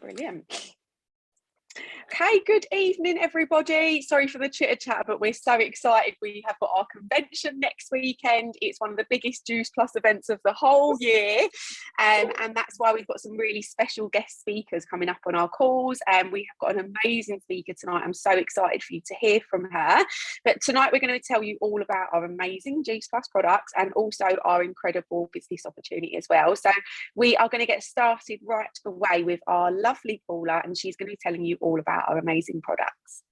Brilliant. Okay, good evening, everybody. Sorry for the chitter chatter, but we're so excited. We have got our convention next weekend. It's one of the biggest Juice Plus events of the whole year. And that's why we've got some really special guest speakers coming up on our calls. And we have got an amazing speaker tonight. I'm so excited for you to hear from her. But tonight we're going to tell you all about our amazing Juice Plus products and also our incredible business opportunity as well. So we are going to get started right away with our lovely Paula, and she's going to be telling you all about our amazing products.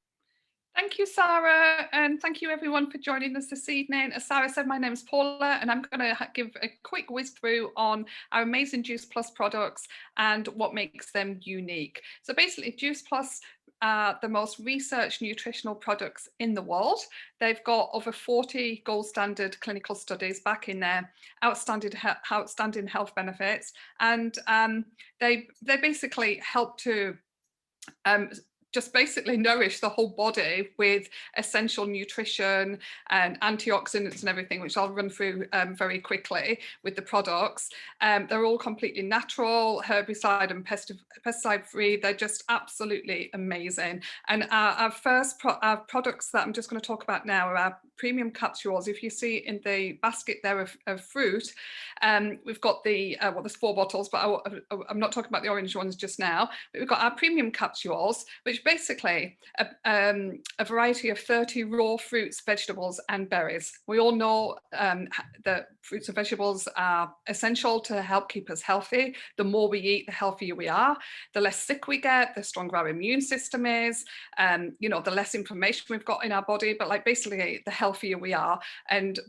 Thank you, Sara, and thank you everyone for joining us this evening. As Sara said, my name is Paula, and I'm going to give a quick whiz through on our amazing Juice Plus products and what makes them unique. So basically, Juice Plus are the most researched nutritional products in the world. They've got over 40 gold standard clinical studies back in there, outstanding health benefits, and they basically help to just basically nourish the whole body with essential nutrition and antioxidants and everything, which I'll run through very quickly with the products. They're all completely natural, herbicide and pesticide free. They're just absolutely amazing. And our products that I'm just going to talk about now are our premium capsules. If you see in the basket there of fruit, we've got the, well, there's 4 bottles, but I'm not talking about the orange ones just now, but we've got our premium capsules, which basically a variety of 30 raw fruits, vegetables and berries. We all know that fruits and vegetables are essential to help keep us healthy. The more we eat, the healthier we are. The less sick we get, the stronger our immune system is, you know, the less inflammation we've got in our body, but like basically the healthier we are.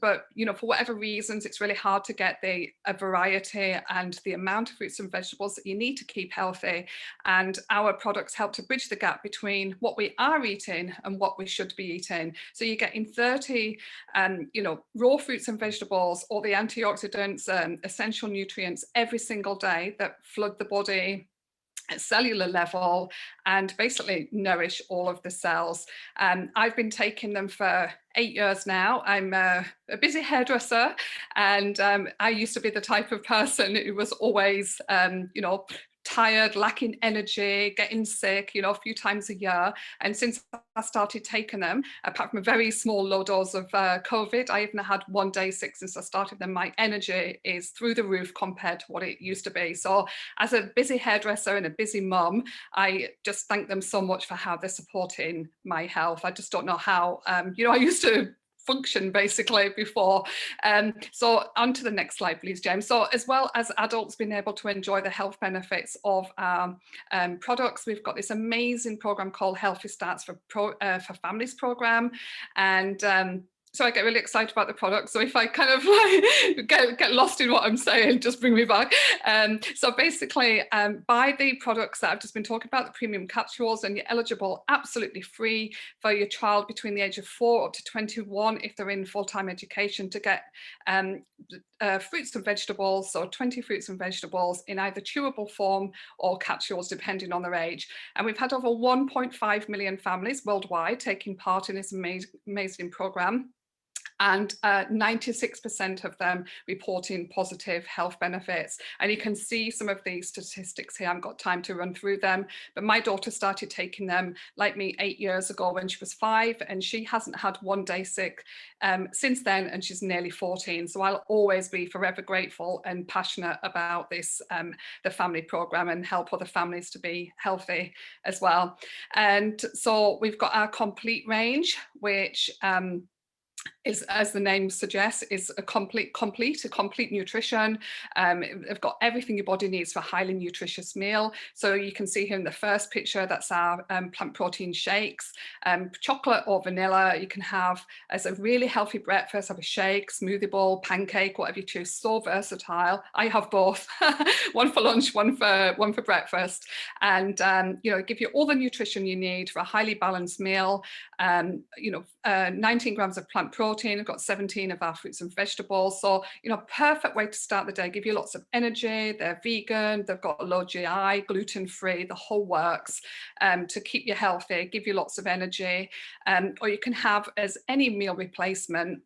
But you know, for whatever reasons, it's really hard to get a variety and the amount of fruits and vegetables that you need to keep healthy. And our products help to bridge the gap between what we are eating and what we should be eating. So you're getting 30 you know, raw fruits and vegetables, all the antioxidants, essential nutrients every single day that flood the body at cellular level and basically nourish all of the cells. I've been taking them for 8 years now. I'm a busy hairdresser, and I used to be the type of person who was always, you know, tired, lacking energy, getting sick, you know, a few times a year. And since I started taking them, apart from a very small low dose of COVID, I even had 1 day sick since I started them. My energy is through the roof compared to what it used to be. So as a busy hairdresser and a busy mum, I just thank them so much for how they're supporting my health. I just don't know how, you know, I used to function basically before. So on to the next slide, please, James. So as well as adults being able to enjoy the health benefits of products, we've got this amazing program called Healthy Starts for Families program. And so I get really excited about the product. So if I kind of like get lost in what I'm saying, just bring me back. So basically, buy the products that I've just been talking about, the premium capsules, and you're eligible absolutely free for your child between the age of 4 up to 21 if they're in full-time education to get fruits and vegetables, so 20 fruits and vegetables in either chewable form or capsules, depending on their age. And we've had over 1.5 million families worldwide taking part in this amazing program. And 96% of them reporting positive health benefits. And you can see some of these statistics here. I haven't got time to run through them, but my daughter started taking them like me 8 years ago when she was 5, and she hasn't had 1 day sick since then, and she's nearly 14. So I'll always be forever grateful and passionate about this, the family program, and help other families to be healthy as well. And so we've got our complete range, which is, as the name suggests, is a complete nutrition. They've got everything your body needs for a highly nutritious meal. So you can see here in the first picture, that's our plant protein shakes, chocolate or vanilla. You can have as a really healthy breakfast, have a shake, smoothie bowl, pancake, whatever you choose. So versatile. I have both, one for lunch, one for breakfast, and you know, give you all the nutrition you need for a highly balanced meal. You know, 19 grams of plant protein. We've got 17 of our fruits and vegetables. So, you know, perfect way to start the day, give you lots of energy. They're vegan, they've got low GI, gluten-free, the whole works, to keep you healthy, give you lots of energy. Or you can have as any meal replacement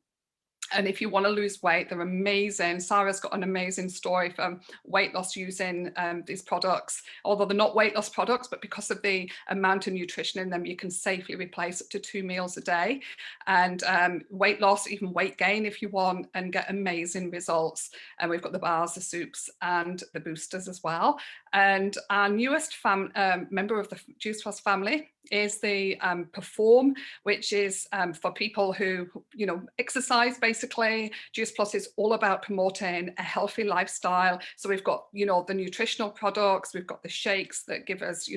And if you want to lose weight, they're amazing. Sara's got an amazing story for weight loss using these products, although they're not weight loss products, but because of the amount of nutrition in them, you can safely replace up to 2 meals a day. And weight loss, even weight gain if you want, and get amazing results. And we've got the bars, the soups, and the boosters as well. And our newest member of the Juice Plus family is the Perform, which is for people who, you know, exercise. Basically, Juice Plus is all about promoting a healthy lifestyle. So we've got, you know, the nutritional products, we've got the shakes that give us,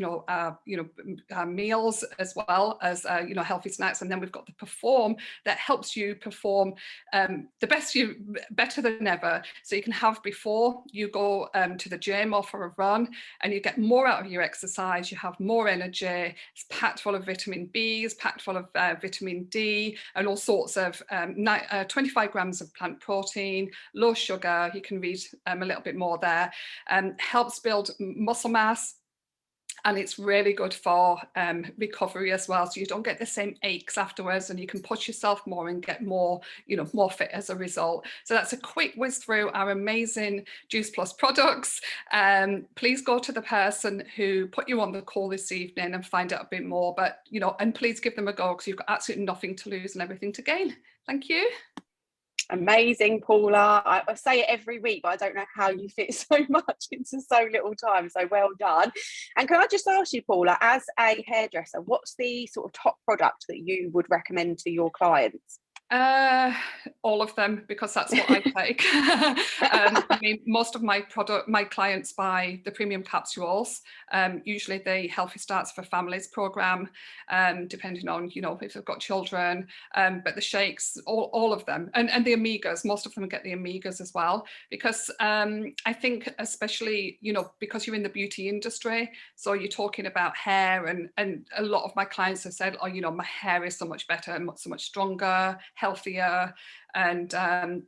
meals, as well as healthy snacks, and then we've got the Perform that helps you perform better than ever. So you can have before you go to the gym or for a run, and you get more out of your exercise. You have more energy. It's packed full of vitamin Bs, packed full of vitamin D, and all sorts of 25 grams of plant protein, low sugar. You can read a little bit more there. Helps build muscle mass. And it's really good for recovery as well. So you don't get the same aches afterwards, and you can push yourself more and get more, more fit as a result. So that's a quick whiz through our amazing Juice Plus products. Please go to the person who put you on the call this evening and find out a bit more. But, and please give them a go, because you've got absolutely nothing to lose and everything to gain. Thank you. Amazing, Paula. I say it every week, but I don't know how you fit so much into so little time. So well done. And can I just ask you, Paula, as a hairdresser, what's the sort of top product that you would recommend to your clients? All of them, because that's what I take. I mean, most of my clients buy the premium capsules, usually the Healthy Starts for Families program, depending on, if they've got children, but the shakes, all of them, and the omegas, most of them get the omegas as well, because I think especially, because you're in the beauty industry, so you're talking about hair, and a lot of my clients have said, oh, my hair is so much better and so much stronger, healthier, and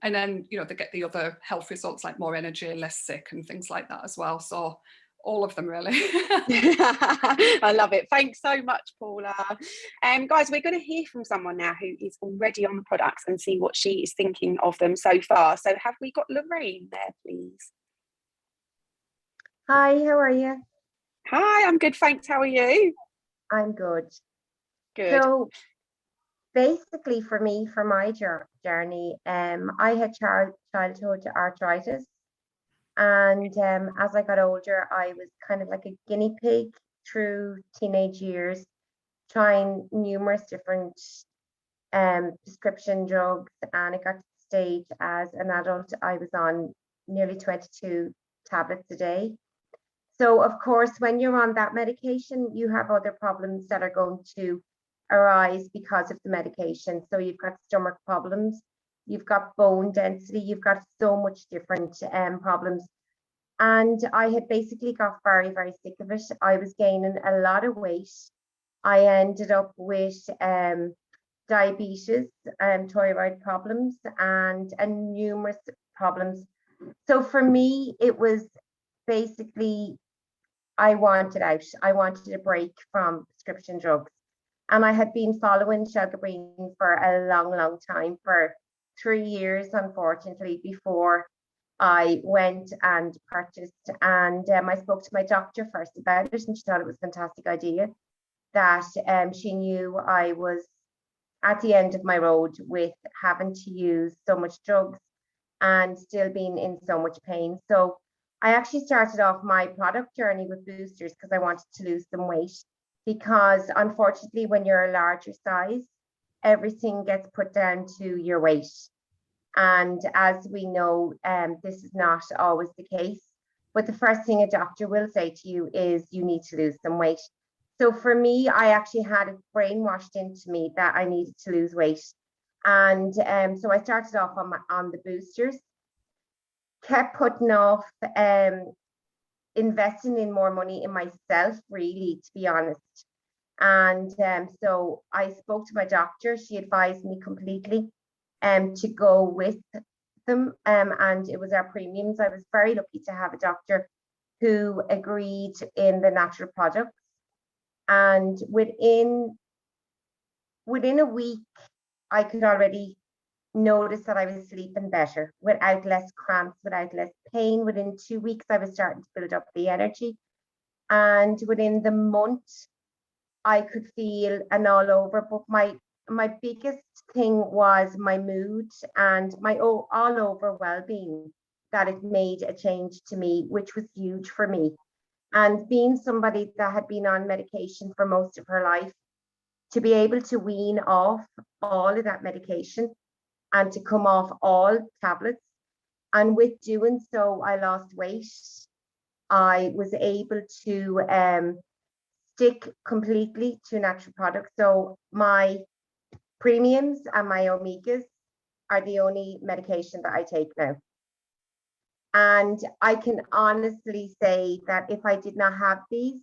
then they get the other health results like more energy, less sick, and things like that as well. So all of them, really. I love it. Thanks so much, Paula. Guys, we're going to hear from someone now who is already on the products and see what she is thinking of them so far. So have we got Lorraine there, please? Hi, how are you? Hi, I'm good, thanks. How are you? I'm good. Good. So basically for me, for my journey, I had childhood arthritis, and as I got older, I was kind of like a guinea pig through teenage years, trying numerous different prescription drugs, and it got to the stage as an adult I was on nearly 22 tablets a day. So of course, when you're on that medication, you have other problems that are going to arise because of the medication. So you've got stomach problems, you've got bone density, you've got so much different problems. And I had basically got very, very sick of it. I was gaining a lot of weight. I ended up with diabetes, thyroid problems, and numerous problems. So for me, it was basically, I wanted out. I wanted a break from prescription drugs. And I had been following Shalga Breen for a long, long time, for 3 years, unfortunately, before I went and purchased. And I spoke to my doctor first about it, and she thought it was a fantastic idea, that she knew I was at the end of my road with having to use so much drugs and still being in so much pain. So I actually started off my product journey with boosters because I wanted to lose some weight, because unfortunately, when you're a larger size, everything gets put down to your weight. And as we know, this is not always the case. But the first thing a doctor will say to you is you need to lose some weight. So for me, I actually had it brainwashed into me that I needed to lose weight. And so I started off on the boosters, kept putting off investing in more money in myself, really, to be honest. And so I spoke to my doctor. She advised me completely to go with them, and it was our premiums. I was very lucky to have a doctor who agreed in the natural products, and within a week I could already noticed that I was sleeping better, without less cramps, without less pain. Within 2 weeks, I was starting to build up the energy. And within the month, I could feel an all over. But my biggest thing was my mood and my all over well-being, that it made a change to me, which was huge for me. And being somebody that had been on medication for most of her life, to be able to wean off all of that medication and to come off all tablets. And with doing so, I lost weight. I was able to stick completely to natural products. So my premiums and my omegas are the only medication that I take now. And I can honestly say that if I did not have these,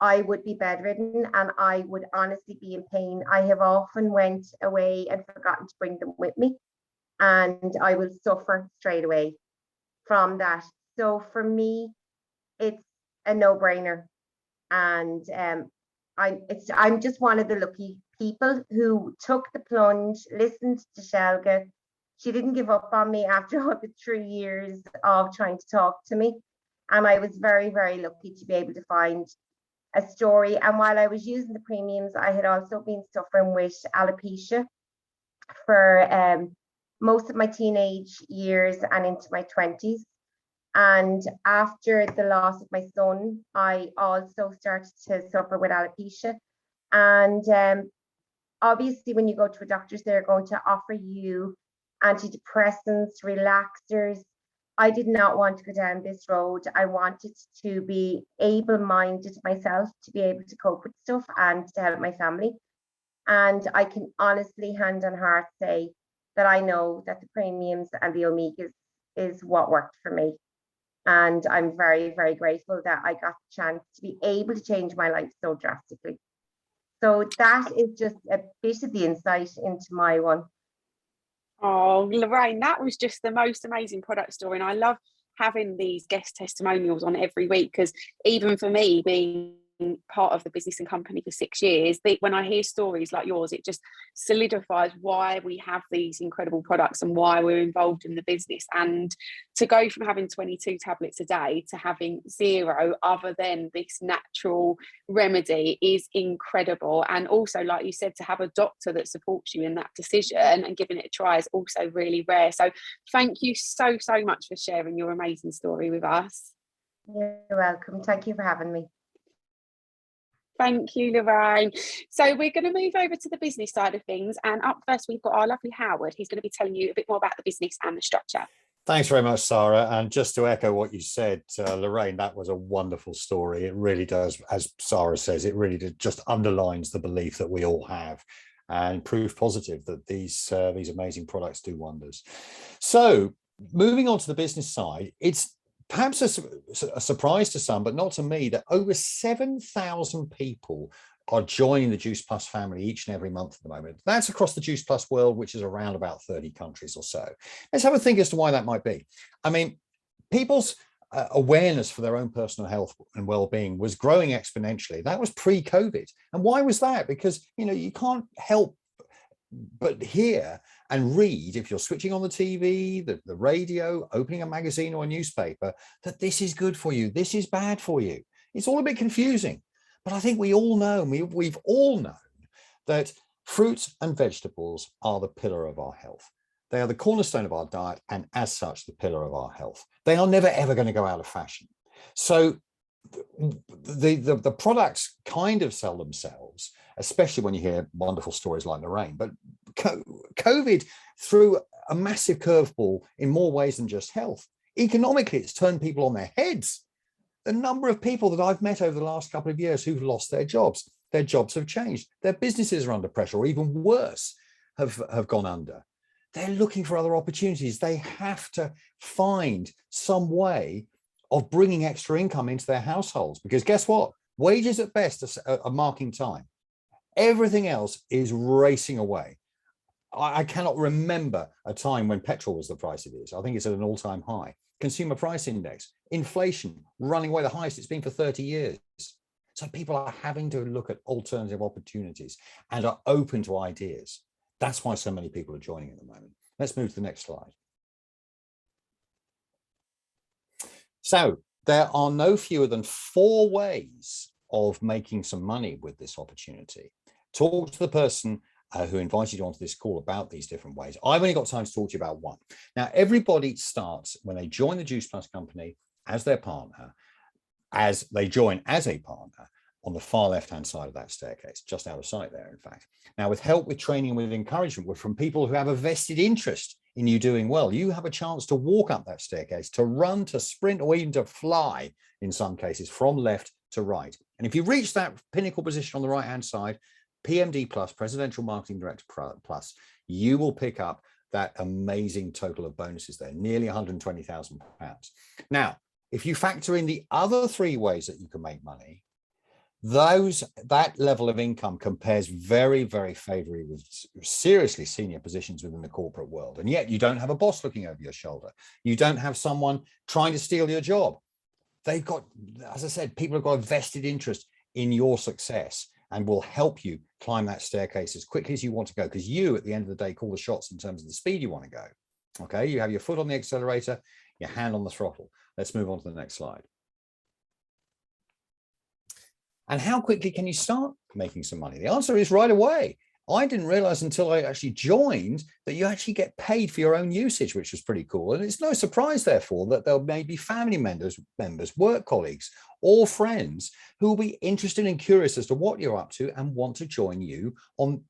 I would be bedridden and I would honestly be in pain. I have often went away and forgotten to bring them with me, and I will suffer straight away from that. So for me, it's a no-brainer. And I'm just one of the lucky people who took the plunge, listened to Shalga. She didn't give up on me after all the 3 years of trying to talk to me. And I was very, very lucky to be able to find a story. And while I was using the premiums, I had also been suffering with alopecia for most of my teenage years and into my 20s. And after the loss of my son, I also started to suffer with alopecia. And obviously, when you go to a doctor's, they're going to offer you antidepressants, relaxers. I did not want to go down this road. I wanted to be able-minded myself, to be able to cope with stuff and to help my family. And I can honestly, hand on heart, say that I know that the premiums and the omegas is what worked for me. And I'm very, very grateful that I got the chance to be able to change my life so drastically. So that is just a bit of the insight into my one. Oh, Lorraine, that was just the most amazing product story. And I love having these guest testimonials on every week, because even for me, being part of the business and company for 6 years, when I hear stories like yours, it just solidifies why we have these incredible products and why we're involved in the business. And to go from having 22 tablets a day to having 0 other than this natural remedy is incredible. And also, like you said, to have a doctor that supports you in that decision and giving it a try is also really rare. So thank you so much for sharing your amazing story with us. You're welcome. Thank you for having me. Thank you, Lorraine. So we're going to move over to the business side of things. And up first, we've got our lovely Howard. He's going to be telling you a bit more about the business and the structure. Thanks very much, Sara. And just to echo what you said, Lorraine, that was a wonderful story. It really does, as Sara says, it really just underlines the belief that we all have and proof positive that these amazing products do wonders. So moving on to the business side, it's perhaps a surprise to some, but not to me, that over 7,000 people are joining the Juice Plus family each and every month at the moment. That's across the Juice Plus world, which is around about 30 countries or so. Let's have a think as to why that might be. I mean, people's awareness for their own personal health and well-being was growing exponentially. That was pre-COVID. And why was that? Because, you know, you can't help but hear and read, if you're switching on the TV, the radio, opening a magazine or a newspaper, that this is good for you, this is bad for you. It's all a bit confusing. But I think we all know, we've all known that fruits and vegetables are the pillar of our health. They are the cornerstone of our diet, and as such, the pillar of our health. They are never, ever going to go out of fashion. So the products kind of sell themselves, especially when you hear wonderful stories like Lorraine. But COVID threw a massive curveball in more ways than just health. Economically, it's turned people on their heads. The number of people that I've met over the last couple of years who've lost their jobs have changed. Their businesses are under pressure, or even worse, have gone under. They're looking for other opportunities. They have to find some way of bringing extra income into their households, because guess what? Wages at best are marking time. Everything else is racing away. I cannot remember a time when petrol was the price it is. I think it's at an all-time high. Consumer price index, inflation running away, the highest it's been for 30 years. So people are having to look at alternative opportunities and are open to ideas. That's why so many people are joining at the moment. Let's move to the next slide. So there are no fewer than 4 ways of making some money with this opportunity. Talk to the person who invited you onto this call about these different ways. I've only got time to talk to you about one. Now, everybody starts when they join the Juice Plus company as their partner, as they join as a partner on the far left-hand side of that staircase, just out of sight there, in fact. Now, with help, with training, with encouragement, from people who have a vested interest in you doing well, you have a chance to walk up that staircase, to run, to sprint, or even to fly, in some cases, from left to right. And if you reach that pinnacle position on the right-hand side, PMD Plus, Presidential Marketing Director Plus, you will pick up that amazing total of bonuses there, nearly £120,000. Now, if you factor in the other 3 ways that you can make money, that level of income compares very, very favorably with seriously senior positions within the corporate world. And yet you don't have a boss looking over your shoulder. You don't have someone trying to steal your job. They've got, as I said, people have got a vested interest in your success and will help you climb that staircase as quickly as you want to go, because you, at the end of the day, call the shots in terms of the speed you want to go. Okay, you have your foot on the accelerator, your hand on the throttle. Let's move on to the next slide. And how quickly can you start making some money? The answer is right away. I didn't realize until I actually joined that you actually get paid for your own usage, which was pretty cool. And it's no surprise, therefore, that there may be family members, work colleagues, or friends who will be interested and curious as to what you're up to and want to join you on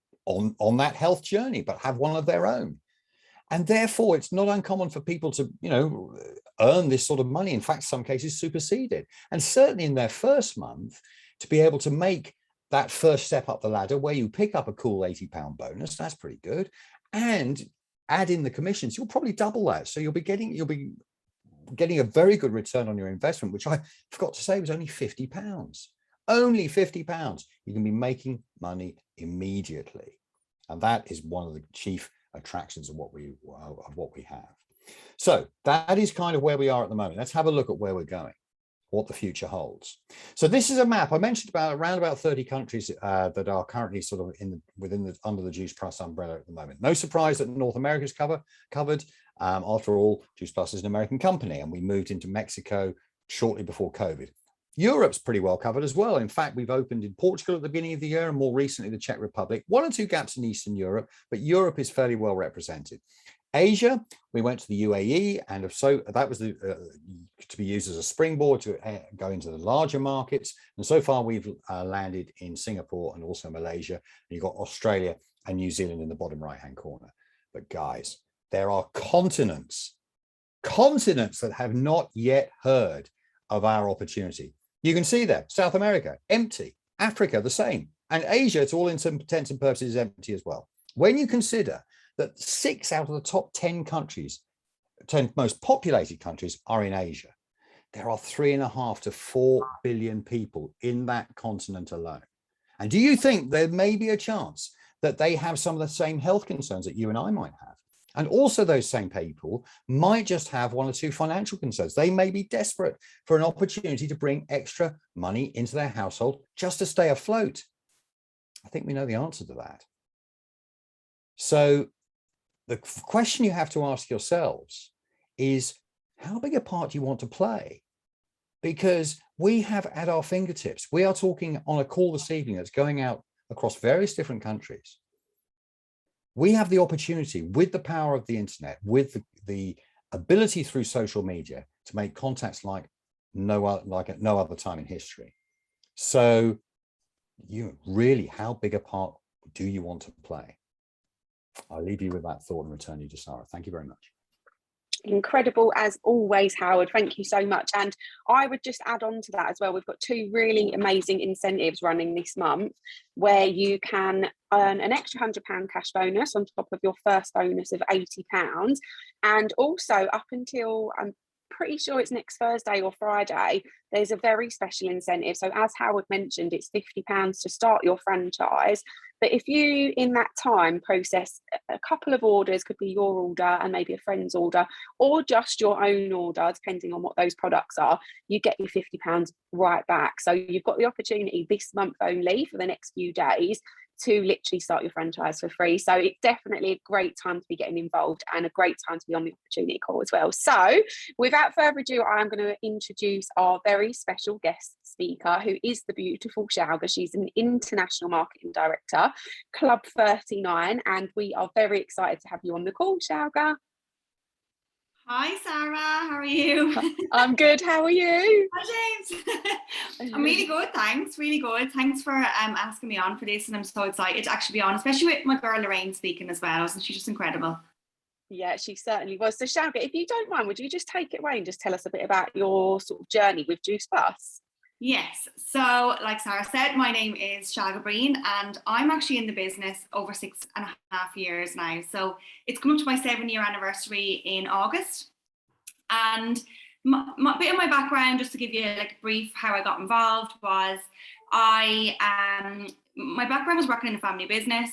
that health journey, but have one of their own. And therefore, it's not uncommon for people to, earn this sort of money. In fact, some cases supersede it. And certainly in their first month, to be able to make that first step up the ladder where you pick up a cool £80 bonus, that's pretty good. And add in the commissions, you'll probably double that. So you'll be getting a very good return on your investment, which I forgot to say was only £50. Only £50. You can be making money immediately. And that is one of the chief attractions of what we have. So that is kind of where we are at the moment. Let's have a look at where we're going, what the future holds. So this is a map. I mentioned around about 30 countries that are currently sort of under the Juice Plus umbrella at the moment. No surprise that North America is covered. After all, Juice Plus is an American company, and we moved into Mexico shortly before COVID. Europe's pretty well covered as well. In fact, we've opened in Portugal at the beginning of the year, and more recently the Czech Republic. 1 or 2 gaps in Eastern Europe, but Europe is fairly well represented. Asia, we went to the UAE, and so that was to be used as a springboard to go into the larger markets. And so far, we've landed in Singapore and also Malaysia. And you've got Australia and New Zealand in the bottom right-hand corner. But guys, there are continents that have not yet heard of our opportunity. You can see there, South America, empty. Africa, the same. And Asia, to all intents and purposes, is empty as well. When you consider that 6 out of the top 10 countries, 10 most populated countries, are in Asia, there are 3.5 to 4 billion people in that continent alone. And do you think there may be a chance that they have some of the same health concerns that you and I might have? And also those same people might just have 1 or 2 financial concerns. They may be desperate for an opportunity to bring extra money into their household just to stay afloat. I think we know the answer to that. So the question you have to ask yourselves is, how big a part do you want to play? Because we have at our fingertips, we are talking on a call this evening that's going out across various different countries. We have the opportunity, with the power of the internet, with the ability through social media, to make contacts like no other time in history. So how big a part do you want to play? I'll leave you with that thought and return you to Sara. Thank you very much. Incredible as always, Howard. Thank you so much. And I would just add on to that as well. We've got 2 really amazing incentives running this month where you can earn an extra £100 cash bonus on top of your first bonus of £80. And also up until, I'm pretty sure it's next Thursday or Friday, there's a very special incentive. So as Howard mentioned, it's £50 to start your franchise. But if you, in that time, process a couple of orders, could be your order and maybe a friend's order, or just your own order, depending on what those products are, you get your £50 right back. So you've got the opportunity this month only for the next few days to literally start your franchise for free. So it's definitely a great time to be getting involved and a great time to be on the opportunity call as well. So without further ado, I'm going to introduce our very special guest speaker, who is the beautiful Shalga. She's an international marketing director, Club 39, and we are very excited to have you on the call, Shalga. Hi Sarah, how are you? I'm good, how are you? Hi James. I'm really good, thanks, really good. Thanks for asking me on for this, and I'm so excited to actually be on, especially with my girl Lorraine speaking as well. Isn't she just incredible? Yeah, she certainly was. So Shalga, if you don't mind, would you just take it away and just tell us a bit about your sort of journey with Juice Plus? Yes, so like Sara said, my name is Shalga Breen, and I'm actually in the business over 6.5 years now. So it's come up to my 7-year anniversary in August. And my bit of my background, just to give you like a brief how I got involved, was my background was working in a family business.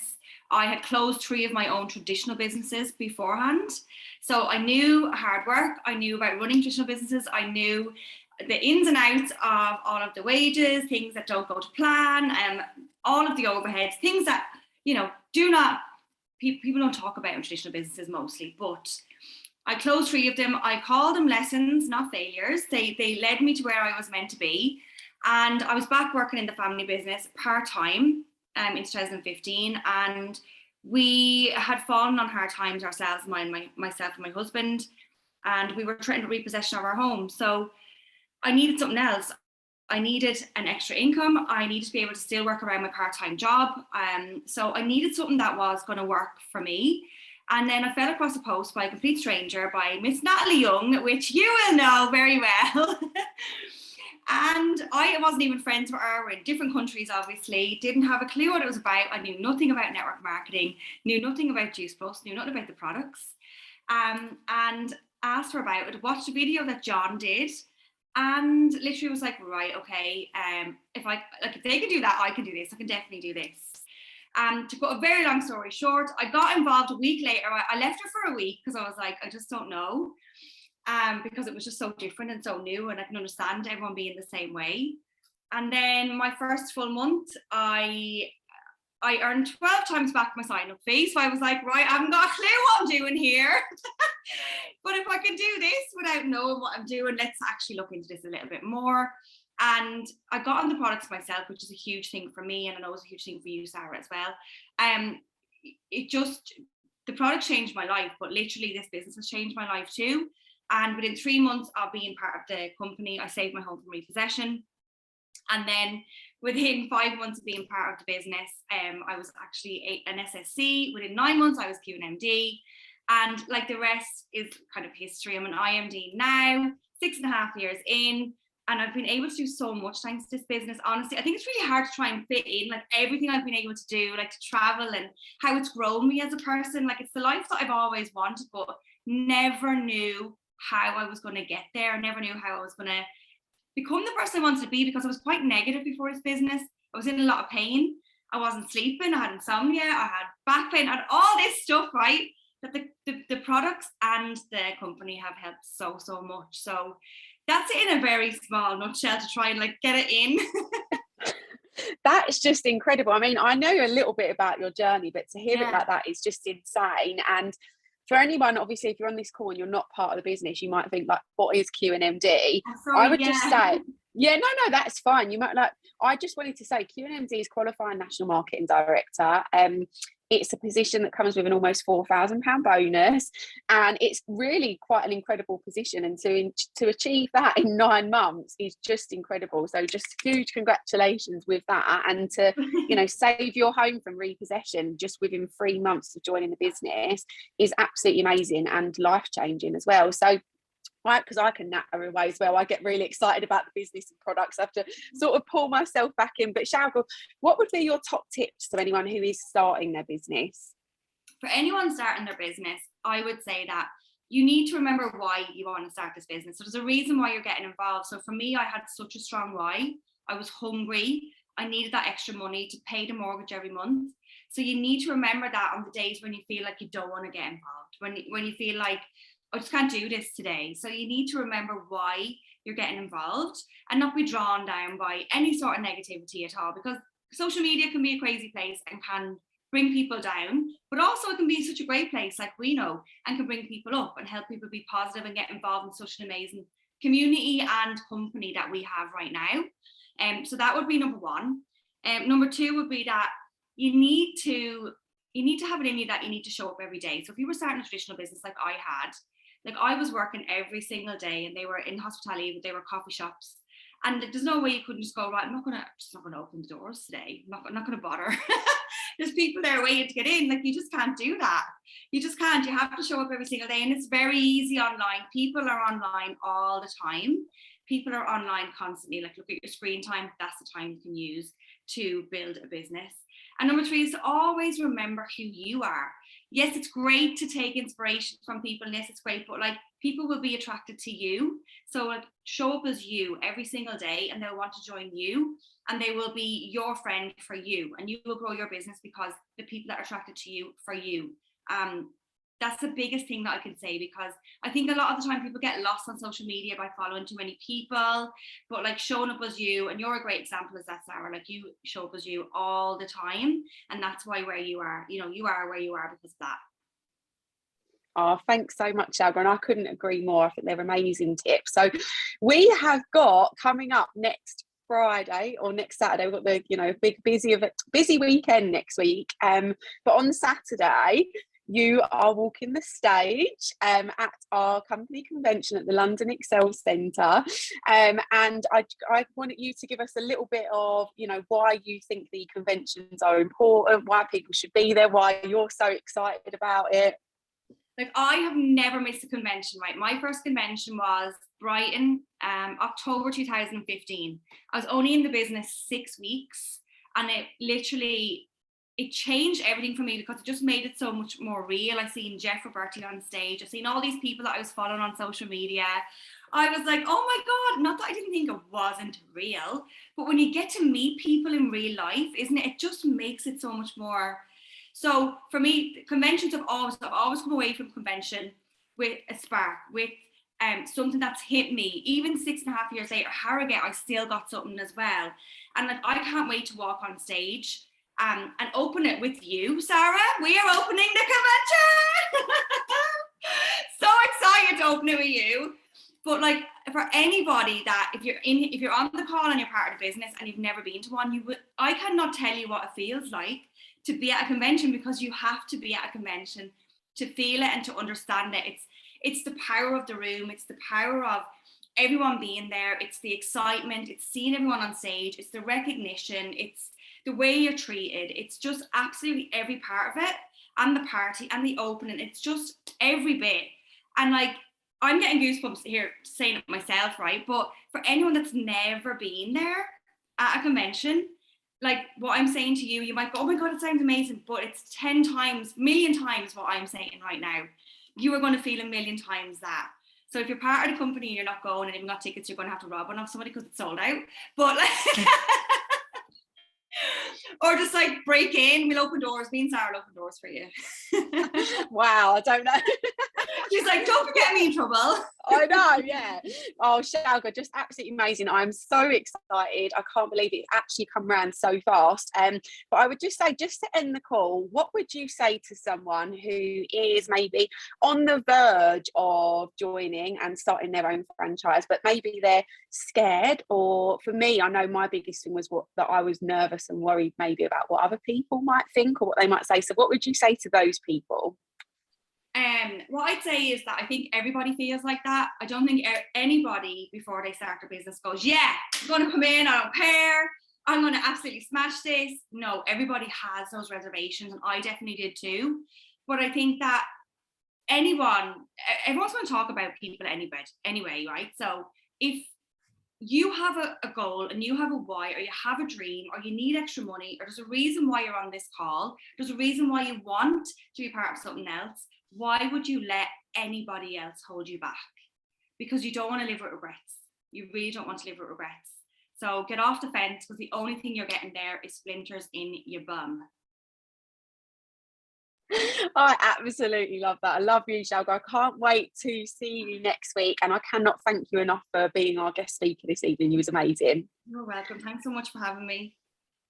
I had closed 3 of my own traditional businesses beforehand. So I knew hard work, I knew about running traditional businesses, I knew the ins and outs of all of the wages, things that don't go to plan, and all of the overheads, things that, you know, people don't talk about in traditional businesses mostly. But I closed 3 of them. I call them lessons, not failures. They led me to where I was meant to be. And I was back working in the family business part-time in 2015. And we had fallen on hard times ourselves, myself and my husband. And we were threatened to repossession of our home. So I needed something else. I needed an extra income. I needed to be able to still work around my part-time job. So I needed something that was going to work for me. And then I fell across a post by a complete stranger, by Miss Natalie Young, which you will know very well. And I wasn't even friends with her. We're in different countries, obviously. Didn't have a clue what it was about. I knew nothing about network marketing, knew nothing about Juice Plus, knew nothing about the products. And asked her about it, watched a video that John did, and literally was like, right, okay, if they can do that, I can do this. I can definitely do this. To put a very long story short, I got involved a week later. I left her for a week because I was like, I just don't know, because it was just so different and so new, and I can understand everyone being the same way. And then my first full month, I earned 12 times back my sign-up fee. So I was like, right, I haven't got a clue what I'm doing here. But if I can do this without knowing what I'm doing, let's actually look into this a little bit more. And I got on the products myself, which is a huge thing for me, and I know it's a huge thing for you, Sara, as well. The product changed my life, but literally this business has changed my life too. And within 3 months of being part of the company, I saved my home from repossession. And then within 5 months of being part of the business, I was actually an SSC. Within 9 months, I was QNMD. And like the rest is kind of history. I'm an IMD now, 6.5 years in. And I've been able to do so much thanks to this business. Honestly, I think it's really hard to try and fit in like everything I've been able to do, like to travel, and how it's grown me as a person. Like it's the life that I've always wanted, but never knew how I was going to get there. I never knew how I was going to become the person I wanted to be, because I was quite negative before this business. I was in a lot of pain. I wasn't sleeping. I had insomnia. I had back pain. I had all this stuff, right? That the products and the company have helped so much. So that's it in a very small nutshell to try and like get it in. That's just incredible. I mean, I know a little bit about your journey, but to hear it like that is just insane. And for anyone, obviously, if you're on this call and you're not part of the business, you might think like, what is QNMD? I would just say, no, that's fine. You might like, I just wanted to say QNMD is Qualifying National Marketing Director. It's a position that comes with an almost £4,000 bonus, and it's really quite an incredible position. And to achieve that in 9 months is just incredible. So just huge congratulations with that, and to save your home from repossession just within 3 months of joining the business is absolutely amazing and life changing as well. So because I can natter away as well. I get really excited about the business and products. I have to sort of pull myself back in. But Shalga, what would be your top tips to anyone who is starting their business? For anyone starting their business, I would say that you need to remember why you want to start this business. So there's a reason why you're getting involved. So for me, I had such a strong why. I was hungry. I needed that extra money to pay the mortgage every month. So you need to remember that on the days when you feel like you don't want to get involved, when you feel like, I just can't do this today. So you need to remember why you're getting involved and not be drawn down by any sort of negativity at all, because social media can be a crazy place and can bring people down, but also it can be such a great place, like we know, and can bring people up and help people be positive and get involved in such an amazing community and company that we have right now. So that would be number one. Number two would be that you need to have it in you that you need to show up every day. So if you were starting a traditional business like I had, like I was working every single day, and they were in hospitality, but they were coffee shops. And there's no way you couldn't just go, right, I'm not gonna open the doors today. I'm not gonna bother. There's people there waiting to get in. Like, you just can't do that. You just can't. You have to show up every single day, and it's very easy online. People are online all the time. People are online constantly. Like, look at your screen time. That's the time you can use to build a business. And number three is to always remember who you are. Yes, it's great to take inspiration from people, and yes, it's great, but like, people will be attracted to you. So like, show up as you every single day, and they'll want to join you, and they will be your friend for you, and you will grow your business because the people that are attracted to you for you. That's the biggest thing that I can say, because I think a lot of the time people get lost on social media by following too many people, but like, showing up as you, and you're a great example of that, Sara. Like, you show up as you all the time, and that's why where you are, you know, you are where you are because of that. Oh, thanks so much, Shalga, and I couldn't agree more. I think they're amazing tips. So we have got coming up next Friday or next Saturday, we've got the, you know, big busy weekend next week. But on Saturday, you are walking the stage at our company convention at the London Excel Centre, and I wanted you to give us a little bit of, you know, why you think the conventions are important, why people should be there, why you're so excited about it. Like, I have never missed a convention, right? My first convention was Brighton, October 2015. I was only in the business 6 weeks, and it changed everything for me because it just made it so much more real. I seen Jeff Roberti on stage. I've seen all these people that I was following on social media. I was like, oh my God, not that I didn't think it wasn't real, but when you get to meet people in real life, isn't it? It just makes it so much more. So for me, conventions I've always come away from convention with a spark, with something that's hit me. Even 6.5 years later, Harrogate, I still got something as well. And like, I can't wait to walk on stage and open it with you, Sara. We are opening the convention. So excited to open it with you. But like, for anybody that if you're on the call and you're part of the business and you've never been to one, I cannot tell you what it feels like to be at a convention, because you have to be at a convention to feel it and to understand it. It's the power of the room. It's the power of everyone being there. It's the excitement. It's seeing everyone on stage. It's the recognition. It's the way you're treated. It's just absolutely every part of it, and the party and the opening. It's just every bit. And like, I'm getting goosebumps here saying it myself, right? But for anyone that's never been there at a convention, like what I'm saying to you, you might go, oh my God, it sounds amazing, but it's 10 times, million times what I'm saying right now. You are going to feel a million times that. So if you're part of the company and you're not going and you've got tickets, you're going to have to rob one off somebody because it's sold out. But like, or just like break in, we'll open doors. Me and Sara will open doors for you. Wow, I don't know. She's like, don't get me in trouble. I know, yeah. Oh, Shalga, just absolutely amazing. I'm so excited. I can't believe it's actually come around so fast. But I would just say, just to end the call, what would you say to someone who is maybe on the verge of joining and starting their own franchise, but maybe they're scared? Or for me, I know my biggest thing was that I was nervous and worried maybe about what other people might think or what they might say. So what would you say to those people? What I'd say is that I think everybody feels like that. I don't think anybody before they start their business goes, yeah, I'm going to come in, I don't care, I'm going to absolutely smash this. No, everybody has those reservations, and I definitely did too. But I think that everyone's going to talk about people anyway, right? So if you have a goal and you have a why, or you have a dream, or you need extra money, or there's a reason why you're on this call, there's a reason why you want to be part of something else, why would you let anybody else hold you back? Because you don't want to live with regrets. You really don't want to live with regrets. So get off the fence, because the only thing you're getting there is splinters in your bum. I absolutely love that. I love you, Shalga. I can't wait to see you next week, and I cannot thank you enough for being our guest speaker this evening. You was amazing. You're welcome. Thanks so much for having me.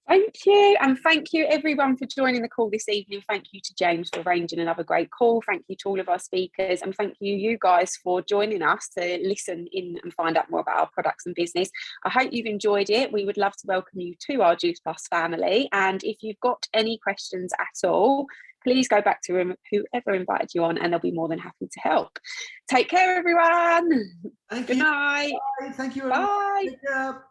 Thank you. And thank you everyone for joining the call this evening. Thank you to James for arranging another great call. Thank you to all of our speakers, and thank you guys for joining us to listen in and find out more about our products and business. I hope you've enjoyed it. We would love to welcome you to our Juice Plus family. And if you've got any questions at all, please go back to whoever invited you on and they'll be more than happy to help. Take care, everyone. Thank Good you. night. Bye. Thank you. Bye. Take care.